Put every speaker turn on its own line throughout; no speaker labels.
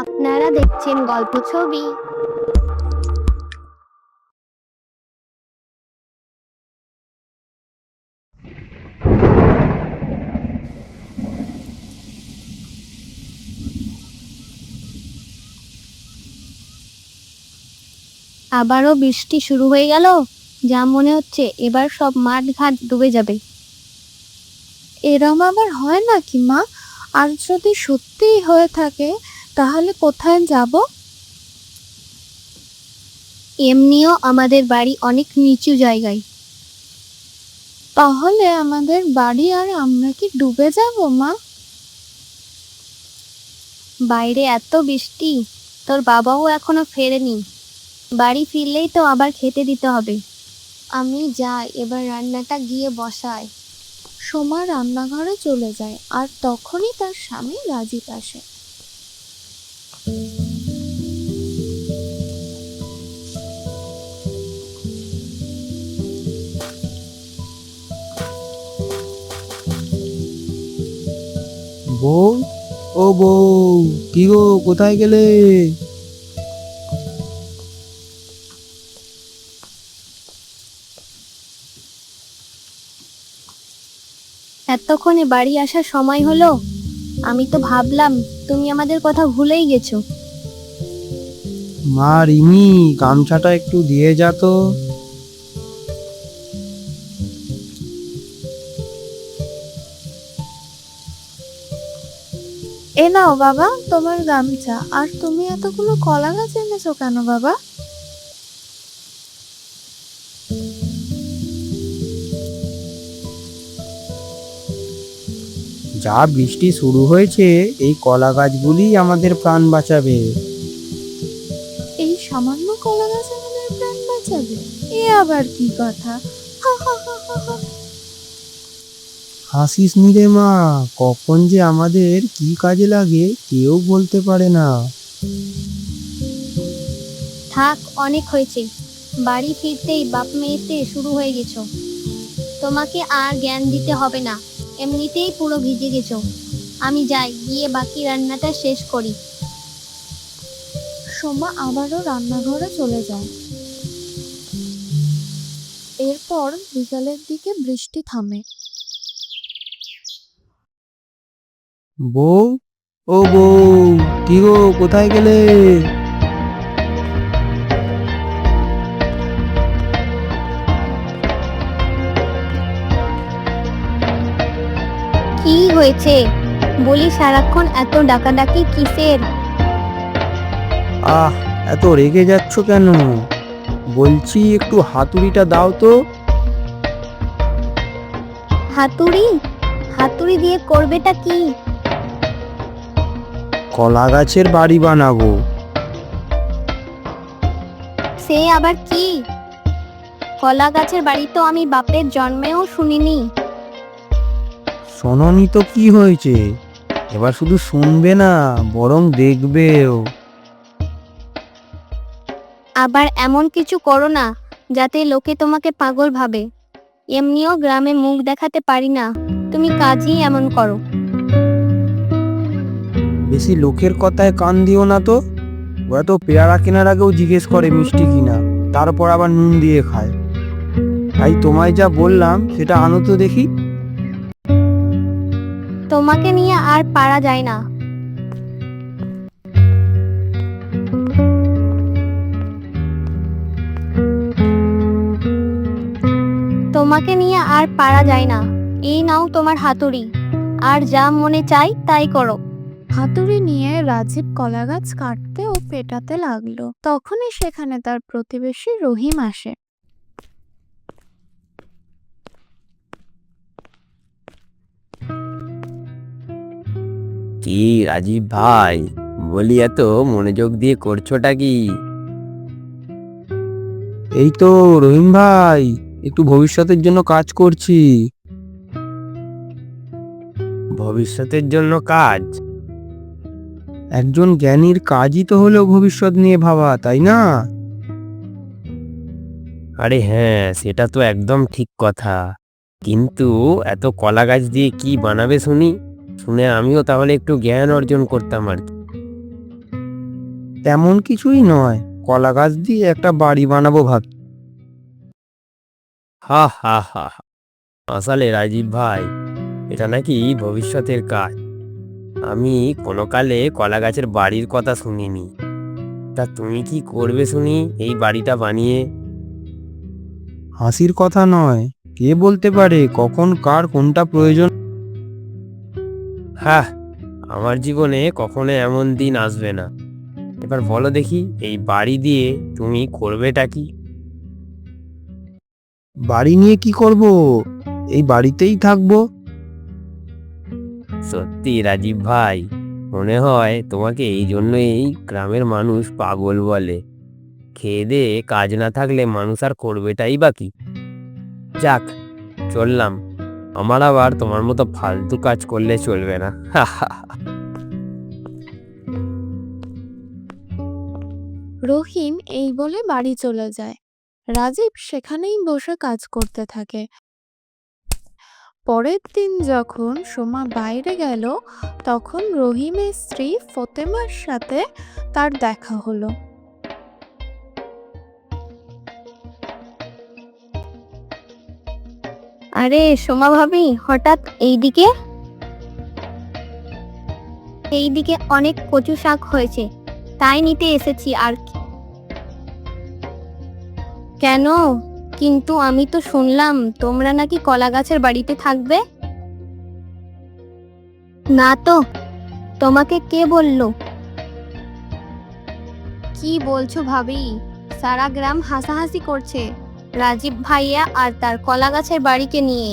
আপনারা দেখছেন গল্প ছবি। আবারও বৃষ্টি শুরু হয়ে গেল। যা মনে হচ্ছে এবার সব মাঠ ঘাট ডুবে যাবে।
এরম আবার হয় নাকি মা? আর যদি সত্যিই হয়ে থাকে তাহলে কোথায় যাব?
এমনিও আমাদের বাড়ি অনেক নিচু জায়গায়।
তাহলে আমাদের বাড়ি আর আমরা কি ডুবে যাব মা?
বাইরে এত বৃষ্টি, তোর বাবাও এখনো ফেরেনি। বাড়ি ফিরলেই তো আবার খেতে দিতে হবে। আমি যাই, এবার রান্নাটা গিয়ে বসাই।
সোমা রান্নাঘরে চলে যায় আর তখনই তার স্বামী রাজীব আসে।
বউ, ও বউ, কি গো, কোথায় গেলে?
এতক্ষণে বাড়ি আসার সময় হলো? আমি তো ভাবলাম তুমি আমাদের কথা ভুলেই গেছো।
মা রিমি, গামছাটা একটু দিয়ে যা তো।
এ নাও বাবা তোমার গামছা। আর তুমি এতগুলো কলা গাছ এনেছো কেন বাবা?
যা বৃষ্টি শুরু হয়েছে, এই কলা গাছগুলি আমাদের প্রাণ বাঁচাবে।
এই সামান্য কলা গাছ আমাদের প্রাণ বাঁচাবে? এ আবার কি কথা? হা হা হা হা হা।
হাসিস নি রে মা, কখন যে আমাদের কি কাজে লাগে কেউ বলতে পারে না।
থাক, অনেক হয়েছে। বাড়ি ফিরতেই বাপ মেয়েতে শুরু হয়ে গেছো। তোমাকে আর জ্ঞান দিতে হবে না, এমনিতেই পুরো ভিজে গেছো। আমি যাই, গিয়ে বাকি রান্নাটা শেষ করি।
সোমা আবারও রান্নাঘরে চলে যায়। এরপর বিকালের দিকে বৃষ্টি থামে।
বউ, ও বউ, কি গো, কোথায় গেলে?
কি হয়েছে? বলি, সারাক্ষণ এত ডাকাডাকি কিসের?
আহ, এত রেগে যাচ্ছ কেন? বলছি একটু হাতুড়িটা দাও তো।
হাতুড়ি? হাতুড়ি দিয়ে করবেটা কি?
কলা গাছের বাড়ি বানাবো।
সে আবার কি? কলা গাছের বাড়ি তো আমি বাপের জন্মেও শুনিনি।
শোনোনি তো কি হয়েছে? এবার শুধু শুনবে না, বরং দেখবেও।
আবার এমন কিছু করো না যাতে লোকে তোমাকে পাগল ভাবে। এমনিও গ্রামে মুখ দেখাতে পারি না, তুমি কাজই এমন করো।
বেশি লোকের কথায় কান দিও না তো। ওরা তো পেয়ারা কেনার আগেও জিজ্ঞেস করে মিষ্টি কিনা, তারপর আবার নুন দিয়ে খায়। তাই তোমায় যা বললাম সেটা আনো তো দেখি।
তোমাকে নিয়ে আর পারা যায় না। তোমাকে নিয়ে আর পারা যায় না। এই নাও তোমার হাতুড়ি, আর যা মনে চাই তাই করো।
হাতুড়ি নিয়ে রাজীব কলা গাছ কাটতে ও পেটাতে লাগলো। তখনই সেখানে তার প্রতিবেশী রহিম আসে।
কি রাজীব ভাই, বলি এত মনোযোগ দিয়ে করছোটা কি?
এই তো রহিম ভাই, একটু ভবিষ্যতের জন্য কাজ করছি।
ভবিষ্যতের জন্য কাজ?
একজন জ্ঞানীর কাজই তো হলো ভবিষ্যৎ নিয়ে ভাবা, তাই না?
আরে হ্যাঁ, সেটা তো একদম ঠিক কথা। কিন্তু এত কলা গাছ দিয়ে কি বানাবে শুনি, শুনে আমিও তাহলে একটু জ্ঞান অর্জন করতাম আর কি।
তেমন কিছুই নয়, কলা গাছ দিয়ে একটা বাড়ি বানাবো ভাব।
হা হা হা হা। আসলে রাজীব ভাই, এটা নাকি ভবিষ্যতের কাজ। আমি কোনো কালে কলা গাছের বাড়ির কথা শুনিনি। তা তুমি কি করবে শুনি এই বাড়িটা বানিয়ে?
হাসির কথা নয়, কে বলতে পারে কখন কার কোনটা প্রয়োজন।
হ্যাঁ, আমার জীবনে কখনো এমন দিন আসবে না। এবার বলো দেখি, এই বাড়ি দিয়ে তুমি করবেটা কি?
বাড়ি নিয়ে কি করব, এই বাড়িতেই থাকবো।
সত্যি রাজীব ভাই, মনে হয় তোমাকে এই জন্যই এই গ্রামের মানুষ পাগল বলে। খেয়ে দেয়ে কাজ না থাকলে মানুষ আর করবেটাই বা কি। যাক, চললাম। আমার আবার তোমার মতো ফালতু কাজ করলে চলবে না।
রহিম এই বলে বাড়ি চলে যায়। রাজীব সেখানেই বসে কাজ করতে থাকে। পরের দিন যখন সোমা বাইরে গেল, তখন রহিমের স্ত্রী ফতেমার সাথে তার দেখা হলো।
আরে সোমা ভাবি, হঠাৎ এইদিকে? এইদিকে অনেক কচু শাক হয়েছে, তাই নিতে এসেছি আর কি। কেন? কিন্তু আমি তো শুনলাম তোমরা নাকি কলা গাছের বাড়িতে থাকবে। না তো, তোমাকে কে বললো? কি বলছো ভাবি? সারা গ্রাম হাসাহাসি করছে রাজীব ভাইয়া আর তার কলা গাছের বাড়িকে নিয়ে।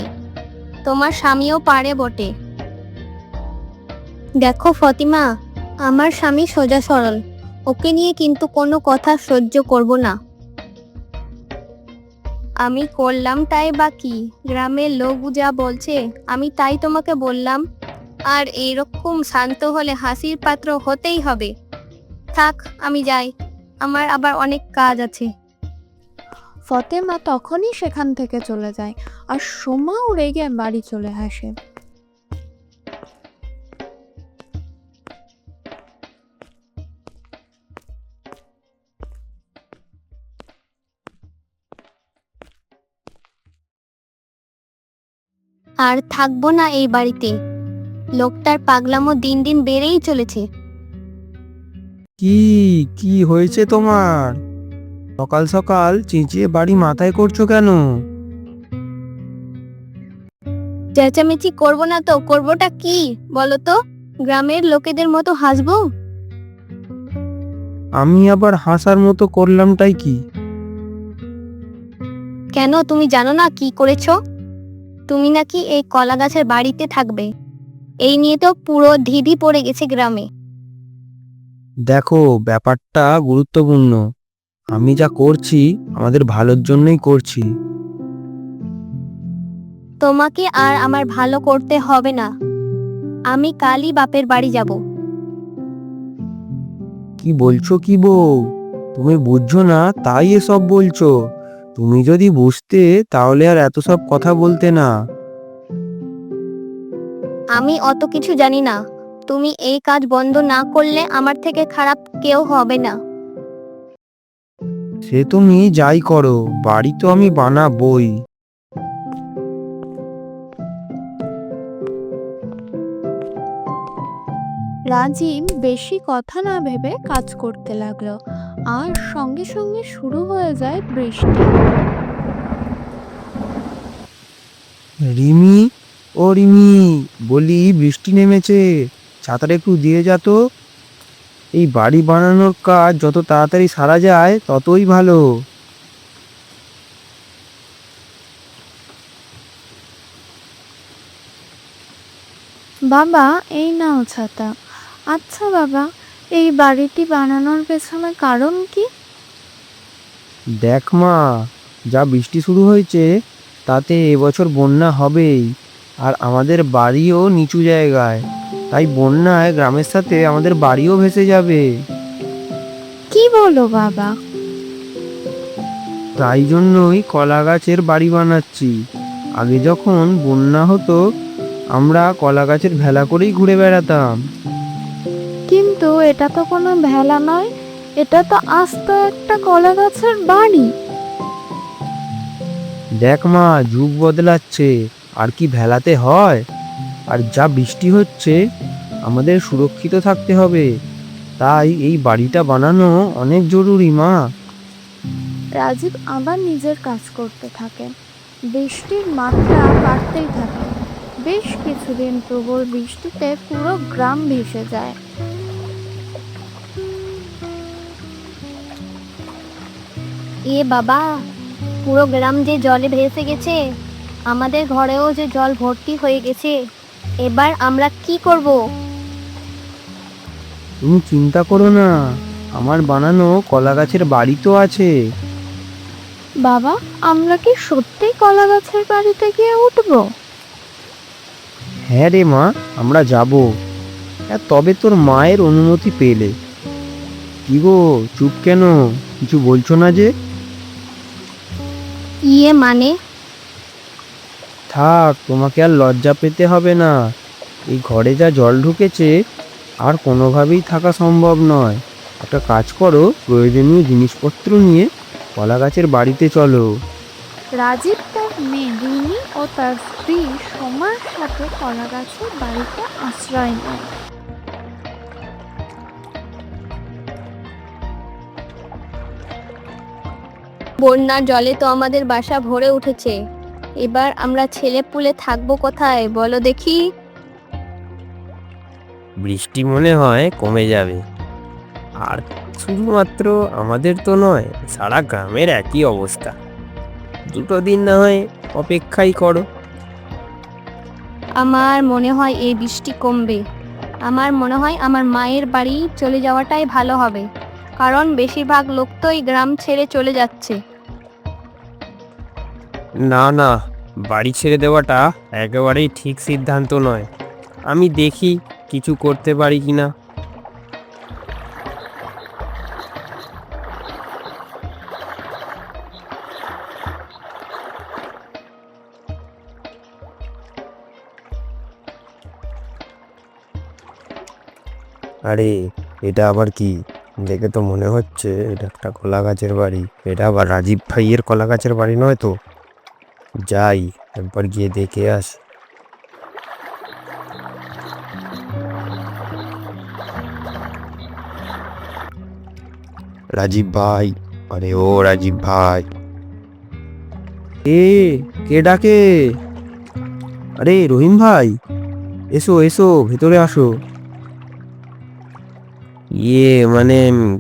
তোমার স্বামীও পারে বটে। দেখো ফতিমা, আমার স্বামী সোজা সরল, ওকে নিয়ে কিন্তু কোনো কথা সহ্য করব না। আমি করলাম তাই বাকি, গ্রামের লোক যা বলছে আমি তাই তোমাকে বললাম। আর এইরকম শান্ত হলে হাসির পাত্র হতেই হবে। থাক, আমি যাই, আমার আবার অনেক কাজ আছে।
ফতেমা তখনই সেখান থেকে চলে যায়, আর সোমাও রেগে বাড়ি চলে আসে।
আর থাকবো না এই বাড়িতে, লোকটার পাগলামো দিন দিন বেড়েই চলেছে।
কি কি হয়েছে তোমার? সকাল সকাল চেঁচিয়ে বাড়ি মাথায় করছো কেন?
চেঁচামেচি করবো না তো করবোটা কি বলো তো? গ্রামের লোকেদের মতো হাসবো?
আমি আবার হাসার মতো করলামটাই কি?
কেন, তুমি জানো না কি করেছো? তুমি নাকি এই কলা গাছের বাড়িতে থাকবে, এই নিয়ে তো পুরো ঢিঢি পড়ে গেছে গ্রামে।
দেখো, ব্যাপারটা গুরুত্বপূর্ণ। আমি যা করছি আমাদের ভালোর জন্যই করছি।
তোমাকে আর আমার ভালো করতে হবে না, আমি কালই বাপের বাড়ি যাব।
কি বলছো কি বউ? তুমি বুঝছো না তাই এসব বলছো। তুমি যদি বুঝতে তাহলে আর এত সব কথা বলতে না।
আমি অত কিছু জানি না, তুমি এই কাজ বন্ধ না করলে আমার থেকে খারাপ কেউ হবে না।
সে তুমি যাই করো, বাড়ি তো আমি বানাবই।
রাজীব বেশি কথা না ভেবে কাজ করতে লাগলো, আর সঙ্গে সঙ্গে শুরু হয়ে যায় বৃষ্টি।
রিমি, ও রিমি, বলি বৃষ্টি নেমেছে, ছাতাটা একটু দিয়ে যা তো। এই বাড়ি বানানোর কাজ যত তাড়াতাড়ি সারা যায় ততই ভালো।
বাবা, এই নাও ছাতা। আচ্ছা বাবা, এই বাড়িটি বানানোর পেছনে কারণ কি?
দেখ মা, যা বৃষ্টি শুরু হয়েছে তাতে এবছর বন্যা হবেই। আর আমাদের বাড়িও নিচু জায়গায়, তাই বন্যায় গ্রামের সাথে আমাদের বাড়িও ভেসে যাবে।
কি বলো বাবা?
তাই জন্যই কলা গাছের বাড়ি বানাচ্ছি। আগে যখন বন্যা হতো আমরা কলা গাছের ভেলা করেই ঘুরে বেড়াতাম।
কিন্তু এটা তো কোনো ভেলা নয়, এটা তো আস্ত একটা কলা গাছের বাড়ি।
দেখ মা, যুগ বদলাচ্ছে, আর কি ভেলাতে হয়। আর যা বৃষ্টি হচ্ছে, আমাদের সুরক্ষিত থাকতে হবে, তাই এই বাড়িটা বানানো অনেক জরুরি মা।
রাজীব আবার নিজের কাজ করতে থাকে। বৃষ্টির মাত্রা বাড়তেই থাকে। বেশ কিছুদিন প্রবল বৃষ্টিতে পুরো গ্রাম ভেসে যায়।
এ বাবা, পুরো গ্রাম যে জলে ভেসে গেছে, আমাদের ঘরেও যে জল ভর্তি হয়ে গেছে। এবার আমরা কি করব?
তুমি চিন্তা করো না, আমার বানানো কলা গাছের বাড়ি তো আছে।
বাবা, আমরা কি সত্যি কলা গাছের বাড়িতে গিয়ে উঠবো?
হ্যাঁ রে মা, আমরা যাব। তবে তোর মায়ের অনুমতি পেলে। কি গো, চুপ কেন? কিছু বলছো না যে?
মানে?
থাক, তোমাকে আর লজ্জা পেতে হবে না। এই ঘরে যা জল ঢুকেছে, আর কোনোভাবেই থাকা সম্ভব নয়। একটা কাজ করো, প্রয়োজনীয় জিনিসপত্র নিয়ে কলা গাছের বাড়িতে চলো।
রাজীব তার মেয়ে রিনি ও তার স্ত্রী সোমার সাথে কলা গাছের বাড়িতে আশ্রয় নেয়।
বন্যার জলে তো আমাদের বাসা ভরে উঠেছে। এবার আমরা ছেলে পুলে থাকবো কোথায় বলো দেখি?
বৃষ্টি মনে হয় কমে যাবে। আর শুধুমাত্র আমাদের তো নয়, সারা গ্রামের একই অবস্থা। 2 দিন না হয় অপেক্ষাই করো।
আমার মনে হয় এই বৃষ্টি কমবে। আমার মনে হয় আমার মায়ের বাড়ি চলে যাওয়াটাই ভালো হবে, কারণ বেশিরভাগ লোক তো এই গ্রাম ছেড়ে চলে যাচ্ছে।
না না, বাড়ি ছেড়ে দেওয়াটা একেবারেই ঠিক সিদ্ধান্ত নয়। আমি দেখি কিছু করতে পারি কিনা। আরে, এটা আবার কি? দেখে তো মনে হচ্ছে এটা একটা কলা গাছের বাড়ি। এটা আবার রাজীব ভাইয়ের কলা গাছের বাড়ি নয় তো? যাই, একবার গিয়ে দেখে আসি। রাজীব ভাই, আরে ও রাজীব ভাই।
এ, কে ডাকে? আরে রহিম ভাই, এসো এসো, ভেতরে আসো।
মানে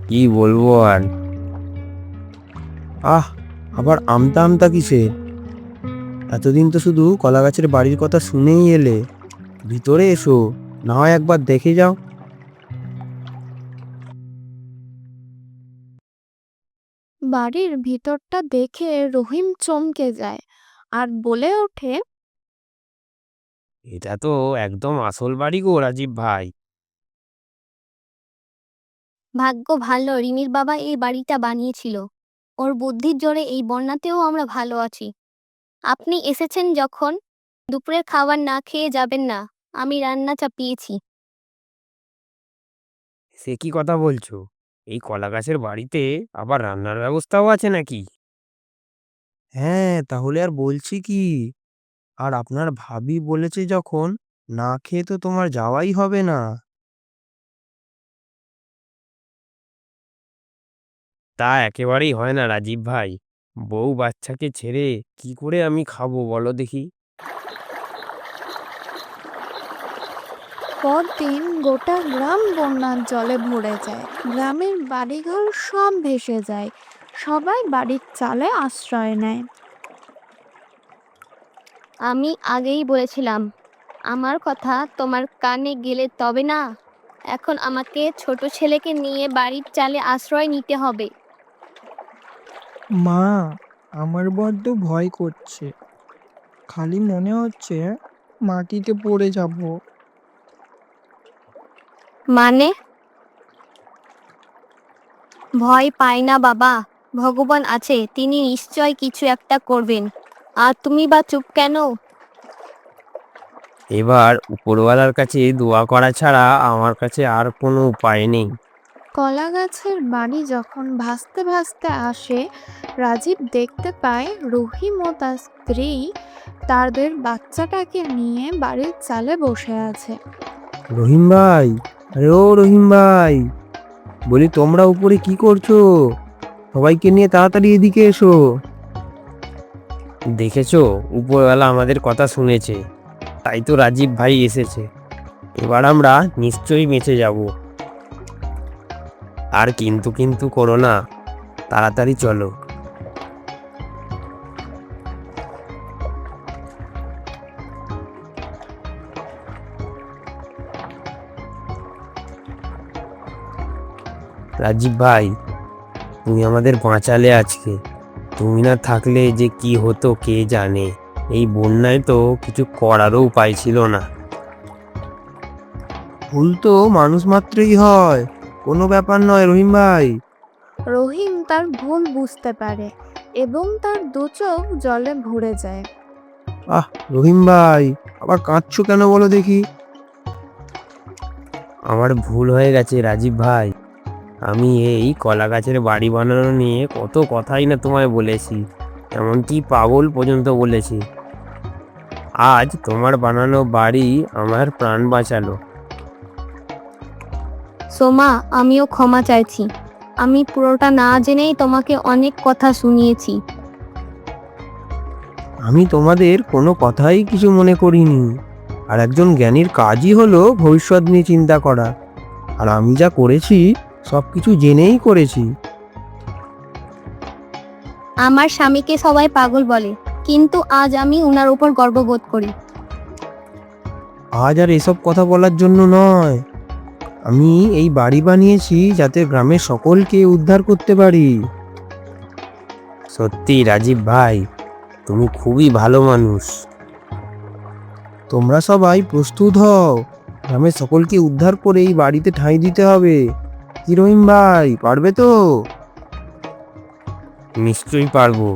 কি বলবো আর।
আহ, আবার আমতা আমতা কিসে? এতদিন তো শুধু কলা গাছের বাড়ির কথা শুনেই এলে। ভিতরে এসো, না হয় একবার দেখে যাও।
বাড়ির ভিতরটা দেখে রহিম চমকে যায় আর বলে ওঠে,
এটা তো একদম আসল বাড়ি গো রাজীব ভাই।
ভাগ্য ভালো, রিমির বাবা এই বাড়িটা বানিয়েছিল। ওর বুদ্ধির জোরে এই বন্যাতেও আমরা ভালো আছি। আপনি এসেছেন যখন, দুপুরের খাবার না খেয়ে যাবেন না। আমি রান্না চাপিয়েছি।
সে কি কথা বলছো? এই কলা গাছের বাড়িতে আবার রান্নার ব্যবস্থাও আছে নাকি?
হ্যাঁ, তাহলে আর বলছি কি? আর আপনার ভাবি বলেছে যখন, না খেয়ে তো তোমার যাওয়াই হবে না।
তা একেবারেই হয় না রাজীব ভাই। বউ বাচ্চাকে ছেড়ে কি করে আমি খাবো বলো দেখি?
পরদিন গোটা গ্রাম বন্যার জলে ভরে যায়। গ্রামের বাড়িঘর সব ভেসে যায়। সবাই বাড়ির চালে আশ্রয় নেয়।
আমি আগেই বলেছিলাম, আমার কথা তোমার কানে গেলে তবে না। এখন আমাকে ছোট ছেলেকে নিয়ে বাড়ির চালে আশ্রয় নিতে হবে।
মা, আমার বড্ড ভয় করছে। খালি মনে হচ্ছে মাটিতে পড়ে যাব।
মানে? ভয় পাই না বাবা, ভগবান আছে, তিনি নিশ্চয় কিছু একটা করবেন। আর তুমি বা চুপ কেন?
এবার উপরওয়ালার কাছে দোয়া করা ছাড়া আমার কাছে আর কোনো উপায় নেই।
কলা গাছের বাড়ি যখন ভাসতে ভাসতে আসে, রাজীব দেখতে পায় রহিম ও তার স্ত্রী তাদের বাচ্চাটাকে নিয়ে বাড়ির চালে বসে আছে।
রহিম ভাই, আরে ও রহিম ভাই, বলি তোমরা উপরে কি করছো? সবাইকে নিয়ে তাড়াতাড়ি এদিকে এসো।
দেখেছো, উপরওয়ালা আমাদের কথা শুনেছে, তাই তো রাজীব ভাই এসেছে। এবার আমরা নিশ্চয়ই বেঁচে যাব। আর কিন্তু কিন্তু করো না, তাড়াতাড়ি চলো। রাজীব ভাই, তুমি আমাদের বাঁচালে আজকে। তুমি না থাকলে যে কি হতো কে জানে। এই বন্যায় তো কিছু করারও উপায় ছিল না।
ভুল তো মানুষ মাত্রই হয়, কোনো ব্যাপার নয় রহিম ভাই।
রহিম তার ভুল বুঝতে পারে এবং তার দু চোখ জলে ভরে যায়।
আহ রহিম ভাই, আবার কাঁদছো কেন বলো দেখি?
আমার ভুল হয়ে গেছে রাজীব ভাই। আমি এই কলা গাছের বাড়ি বানানো নিয়ে কত কথাই না তোমায় বলেছি, এমনকি পাগল পর্যন্ত বলেছি। আজ তোমার বানানো বাড়ি আমার প্রাণ বাঁচালো।
সোমা, আমিও ক্ষমা চাইছি। আমি পুরোটা না জেনেই তোমাকে অনেক কথা শুনিয়েছি।
আমি তোমাদের কোনো কথাই কিছু মনে করিনি। আর একজন জ্ঞানীর কাজই হলো ভবিষ্যৎ নিয়ে চিন্তা করা। আর আমি যা করেছি সব কিছু জেনেই করেছি।
আমার স্বামীকে সবাই পাগল বলে, কিন্তু আজ আমি উনার উপর গর্ববোধ করি।
আজ আর এসব কথা বলার জন্য নয়, আমি এই বাড়ি বানিয়েছি যাতে গ্রামের সকলকে উদ্ধার করতে পারি।
সত্যি রাজীব ভাই, তুমি খুবই ভালো মানুষ।
তোমরা সবাই প্রস্তুত হও, গ্রামের সকলকে উদ্ধার করে এই বাড়িতে ঠাঁই দিতে হবে। কি রহিম ভাই, পারবে তো?
নিশ্চয়ই পারবো।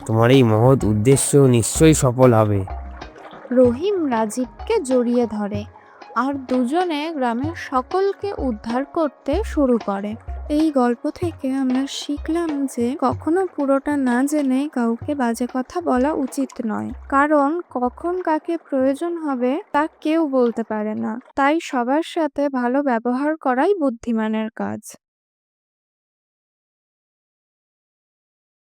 তোমার এই মহৎ উদ্দেশ্য নিশ্চয়ই সফল হবে।
রহিম রাজীবকে জড়িয়ে ধরে আর দুজনে গ্রামের সকলকে উদ্ধার করতে শুরু করে। এই গল্প থেকে আমরা শিখলাম যে কখনো পুরোটা না জেনে কাউকে বাজে কথা বলা উচিত নয়, কারণ কখন কাকে প্রয়োজন হবে তা কেউ বলতে পারে না। তাই সবার সাথে ভালো ব্যবহার করাই বুদ্ধিমানের কাজ।